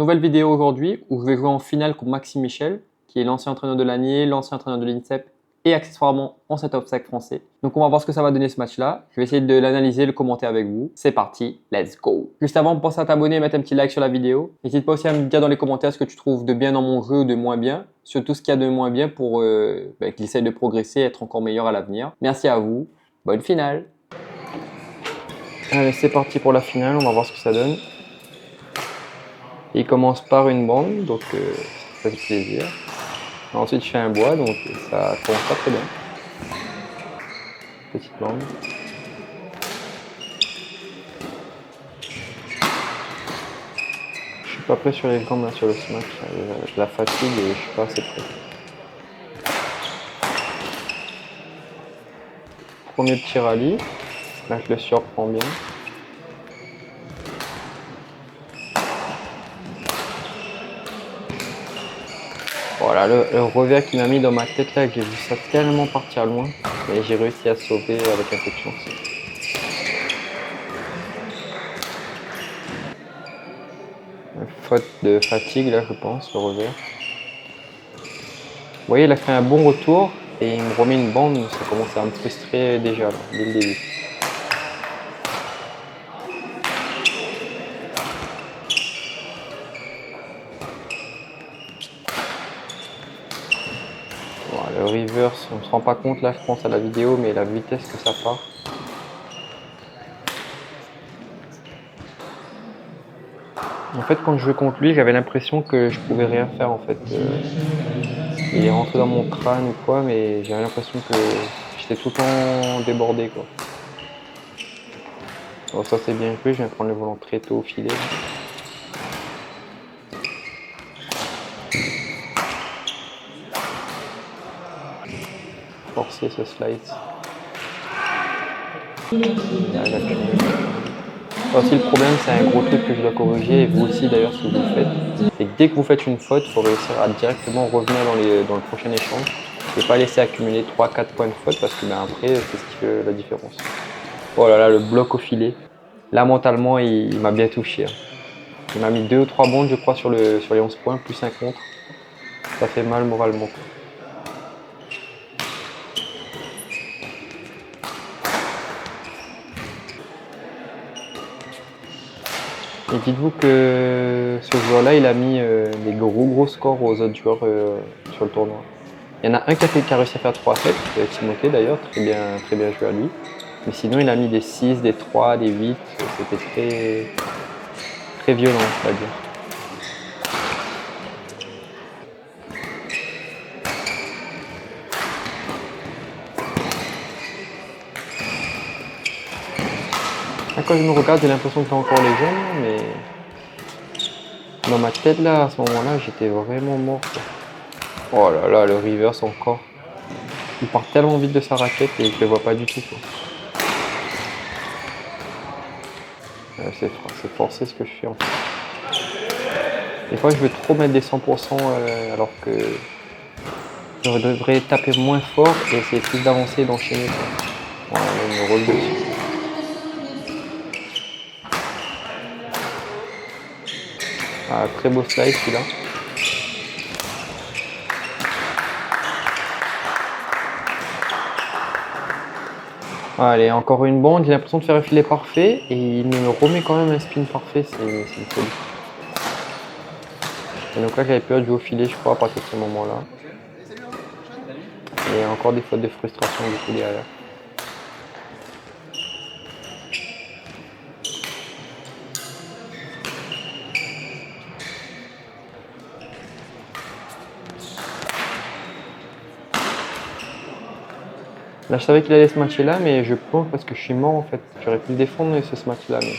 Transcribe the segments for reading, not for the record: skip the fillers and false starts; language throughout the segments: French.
Nouvelle vidéo aujourd'hui où je vais jouer en finale contre Maxime Michel, qui est l'ancien entraîneur de l'ANIE, l'ancien entraîneur de l'INSEP et accessoirement ancien top 5 français. Donc on va voir ce que ça va donner ce match-là. Je vais essayer de l'analyser, le commenter avec vous. C'est parti, let's go. Juste avant, pense à t'abonner et mettre un petit like sur la vidéo. N'hésite pas aussi à me dire dans les commentaires ce que tu trouves de bien dans mon jeu ou de moins bien. Surtout ce qu'il y a de moins bien pour qu'il essaye de progresser et être encore meilleur à l'avenir. Merci à vous. Bonne finale. Allez, c'est parti pour la finale. On va voir ce que ça donne. Il commence par une bande, donc ça fait plaisir. Ensuite, je fais un bois, donc ça commence pas très bien. Petite bande. Je suis pas prêt sur les jambes là, sur le smash. La fatigue et je suis pas assez prêt. Premier petit rallye. Là, je le surprends bien. Voilà, le revers qui m'a mis dans ma tête là, j'ai vu ça tellement partir loin. Mais j'ai réussi à sauver avec un peu de chance. Faute de fatigue là, je pense, le revers. Vous voyez, il a fait un bon retour et il me remet une bande, ça commence à me frustrer déjà là, dès le début. Voilà, le reverse, on ne se rend pas compte là, je pense à la vidéo, mais la vitesse que ça part. En fait, quand je jouais contre lui, j'avais l'impression que je pouvais rien faire en fait. Il est rentré dans mon crâne ou quoi, mais j'avais l'impression que j'étais tout le temps débordé quoi. Bon, ça c'est bien joué, je viens de prendre le volant très tôt au filet. Forcer ce slice. Aussi le problème, c'est un gros truc que je dois corriger, et vous aussi d'ailleurs si vous le faites, c'est que dès que vous faites une faute, il faut réussir à directement revenir dans le prochain échange et pas laisser accumuler 3-4 points de faute parce que après c'est ce qui fait la différence. Oh là là, le bloc au filet. Là mentalement il m'a bien touché. Il m'a mis 2 ou 3 bondes je crois sur les 11 points, plus un contre. Ça fait mal moralement. Et dites-vous que ce joueur-là, il a mis des gros scores aux autres joueurs sur le tournoi. Il y en a un qui a réussi à faire 3-7, Timothée d'ailleurs, très bien joué à lui. Mais sinon, il a mis des 6, des 3, des 8, c'était très violent, on va dire. Quand je me regarde, j'ai l'impression que j'ai encore les jambes, mais dans ma tête là, à ce moment-là, j'étais vraiment mort. Quoi. Oh là là, le reverse encore. Il part tellement vite de sa raquette et je le vois pas du tout. Quoi. C'est forcé ce que je fais en fait. Des fois, je veux trop mettre des 100% alors que je devrais taper moins fort et essayer plus d'avancer et d'enchaîner. Voilà, il me roule dessus. Ah, très beau slide celui-là. Allez, encore une bande, j'ai l'impression de faire un filet parfait et il me remet quand même un spin parfait, c'est une folie. Et donc là j'avais peur de jouer au filet je crois à partir de ce moment-là. Et encore des fautes de frustration du coup derrière. Là je savais qu'il allait se matcher là mais je plonge parce que je suis mort en fait. J'aurais pu le défendre et ce match là mais...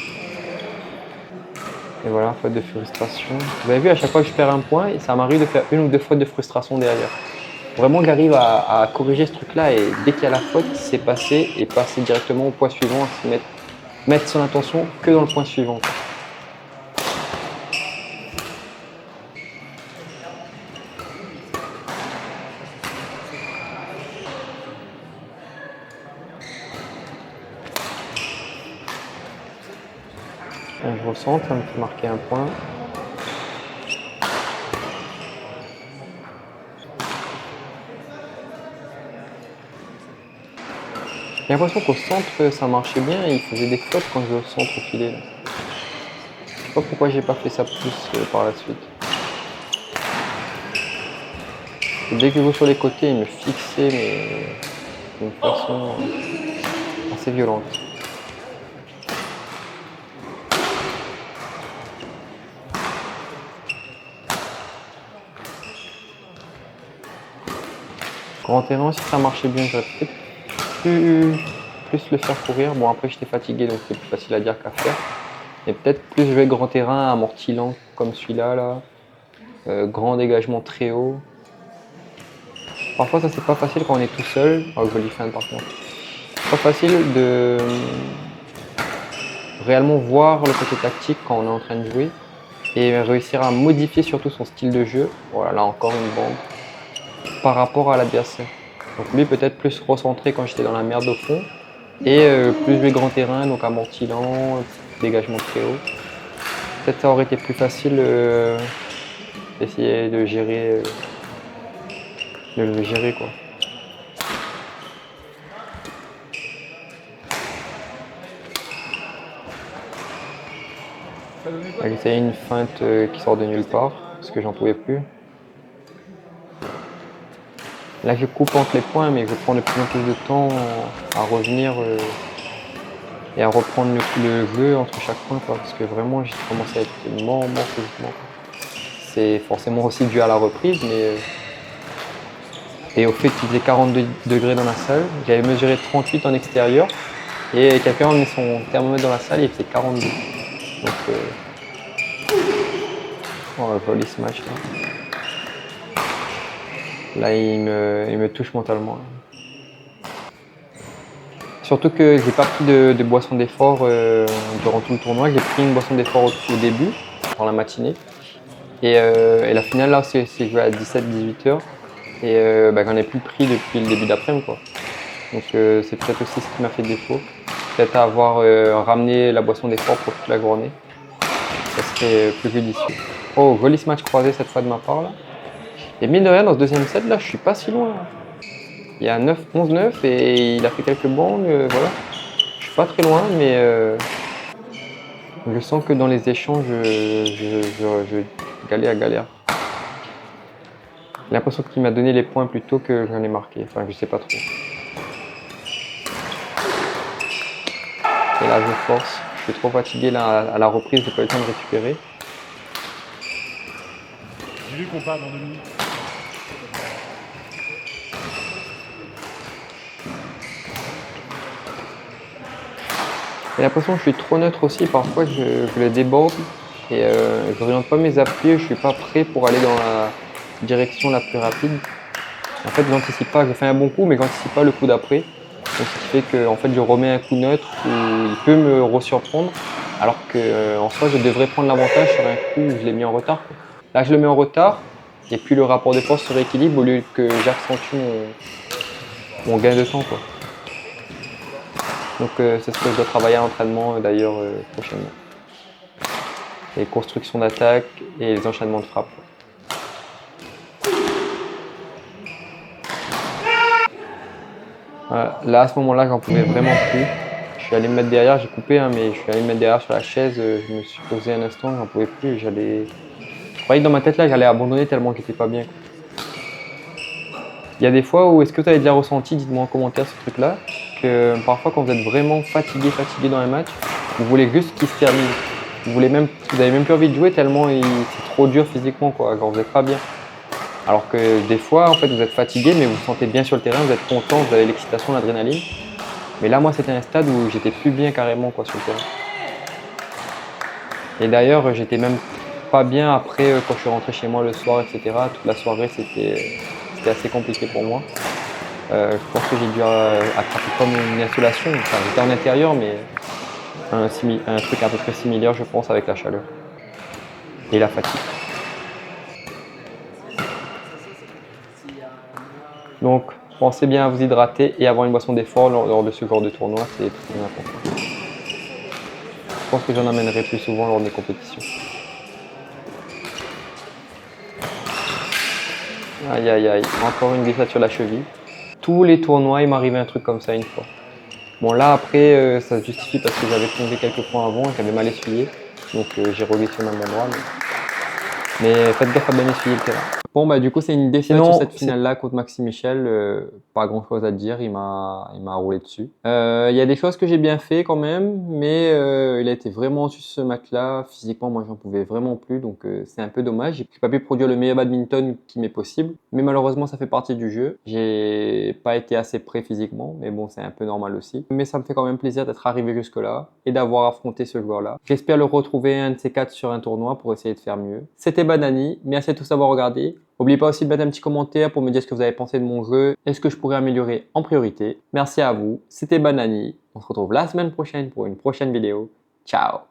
Et voilà, faute de frustration. Vous avez vu à chaque fois que je perds un point, ça m'arrive de faire une ou deux fautes de frustration derrière. Vraiment j'arrive à corriger ce truc là et dès qu'il y a la faute, c'est passer et passer directement au point suivant, mettre son attention que dans le point suivant. Quoi. Je ressens, ça me fait marquer un point. J'ai l'impression qu'au centre, ça marchait bien et il faisait des fautes quand je vais au centre au filet. Là. Je sais pas pourquoi j'ai pas fait ça plus par la suite. Et dès que je vais sur les côtés, il me fixait mais d'une façon assez violente. Grand terrain, si ça marchait bien, j'aurais peut-être plus le faire courir. Bon, après, j'étais fatigué, donc c'est plus facile à dire qu'à faire. Et peut-être plus jouer grand terrain, amorti lent comme celui-là, là. Grand dégagement très haut. Parfois, ça c'est pas facile quand on est tout seul. Oh, joli fin par contre. C'est pas facile de réellement voir le côté tactique quand on est en train de jouer et réussir à modifier surtout son style de jeu. Voilà, là encore une bombe par rapport à l'adversaire. Donc lui peut-être plus recentré quand j'étais dans la merde au fond et plus jouer grand terrain, donc amorti lent, dégagement très haut. Peut-être ça aurait été plus facile d'essayer de le gérer quoi. J'ai essayé une feinte qui sort de nulle part parce que j'en pouvais plus. Là je coupe entre les points mais je prends de plus en plus de temps à revenir et à reprendre le jeu entre chaque point quoi, parce que vraiment j'ai commencé à être mort physiquement. C'est forcément aussi dû à la reprise mais et au fait qu'il faisait 42 degrés dans la salle. J'avais mesuré 38 en extérieur et quelqu'un a mis son thermomètre dans la salle et il faisait 42. Donc oh, joli ce match là. Là il me touche mentalement. Là. Surtout que j'ai pas pris de boisson d'effort durant tout le tournoi. J'ai pris une boisson d'effort au début, dans la matinée. Et la finale là c'est joué à 17-18 heures. Et j'en ai plus pris depuis le début d'après-midi quoi. Donc c'est peut-être aussi ce qui m'a fait défaut. Peut-être avoir ramené la boisson d'effort pour toute la journée. Ça serait plus judicieux. Oh, joli ce match croisé cette fois de ma part là. Et mine de rien dans ce deuxième set là, je suis pas si loin. Là. Il y a 11-9 et il a fait quelques bangs, voilà. Je suis pas très loin, mais je sens que dans les échanges, je galère. J'ai l'impression qu'il m'a donné les points plus tôt que j'en ai marqué. Enfin, je sais pas trop. Et là, je force. Je suis trop fatigué là à la reprise, j'ai pas eu le temps de récupérer. J'ai vu qu'on parle dans 2 minutes. J'ai l'impression que je suis trop neutre aussi. Parfois, je le déborde et je n'oriente pas mes appuis. Je suis pas prêt pour aller dans la direction la plus rapide. En fait, j'anticipe pas. Je fais un bon coup, mais j'anticipe pas le coup d'après. Donc, ce qui fait que en fait, je remets un coup neutre où il peut me resurprendre, alors qu'en soi, je devrais prendre l'avantage sur un coup où je l'ai mis en retard. Quoi. Là, je le mets en retard et puis le rapport de force se rééquilibre au lieu que j'accentue mon gain de temps. Quoi. Donc c'est ce que je dois travailler à l'entraînement d'ailleurs prochainement. Les constructions d'attaque et les enchaînements de frappe. Voilà. Là à ce moment-là j'en pouvais vraiment plus. Je suis allé me mettre derrière, j'ai coupé hein, mais je suis allé me mettre derrière sur la chaise, je me suis posé un instant, j'en pouvais plus. Je croyais que dans ma tête là j'allais abandonner tellement qu'il était pas bien. Quoi. Il y a des fois où est-ce que tu avez déjà ressenti, dites-moi en commentaire ce truc là, que parfois quand vous êtes vraiment fatigué dans un match, vous voulez juste qu'il se termine. Vous avez même plus envie de jouer tellement c'est trop dur physiquement quoi, genre vous n'êtes pas bien. Alors que des fois en fait vous êtes fatigué mais vous vous sentez bien sur le terrain, vous êtes content, vous avez l'excitation, l'adrénaline. Mais là moi c'était un stade où j'étais plus bien carrément quoi sur le terrain. Et d'ailleurs j'étais même pas bien après quand je suis rentré chez moi le soir etc. Toute la soirée c'était assez compliqué pour moi. Je pense que j'ai dû attraper comme une insolation. Enfin, j'étais en intérieur, mais un truc à peu près similaire, je pense, avec la chaleur et la fatigue. Donc, pensez bien à vous hydrater et avoir une boisson d'effort lors de ce genre de tournoi, c'est très important. Je pense que j'en amènerai plus souvent lors des compétitions. Aïe aïe aïe, encore une glissade sur la cheville. Tous les tournois, il m'arrivait un truc comme ça une fois. Bon là après ça se justifie parce que j'avais tombé quelques points avant et j'avais mal essuyé. Donc j'ai reglissé au même endroit. Mais faites gaffe à bien essuyer le terrain. Bon bah du coup c'est une défaite sur cette finale-là contre Maxime Michel. Pas grand-chose à dire, il m'a roulé dessus. Il y a des choses que j'ai bien fait quand même, mais il a été vraiment sur ce match-là. Physiquement moi j'en pouvais vraiment plus, donc c'est un peu dommage. J'ai pas pu produire le meilleur badminton qui m'est possible, mais malheureusement ça fait partie du jeu. J'ai pas été assez prêt physiquement, mais bon c'est un peu normal aussi. Mais ça me fait quand même plaisir d'être arrivé jusque-là et d'avoir affronté ce joueur-là. J'espère le retrouver un de ces quatre sur un tournoi pour essayer de faire mieux. C'était Banani, merci à tous d'avoir regardé. N'oubliez pas aussi de mettre un petit commentaire pour me dire ce que vous avez pensé de mon jeu et ce que je pourrais améliorer en priorité. Merci à vous, c'était Banani. On se retrouve la semaine prochaine pour une prochaine vidéo. Ciao!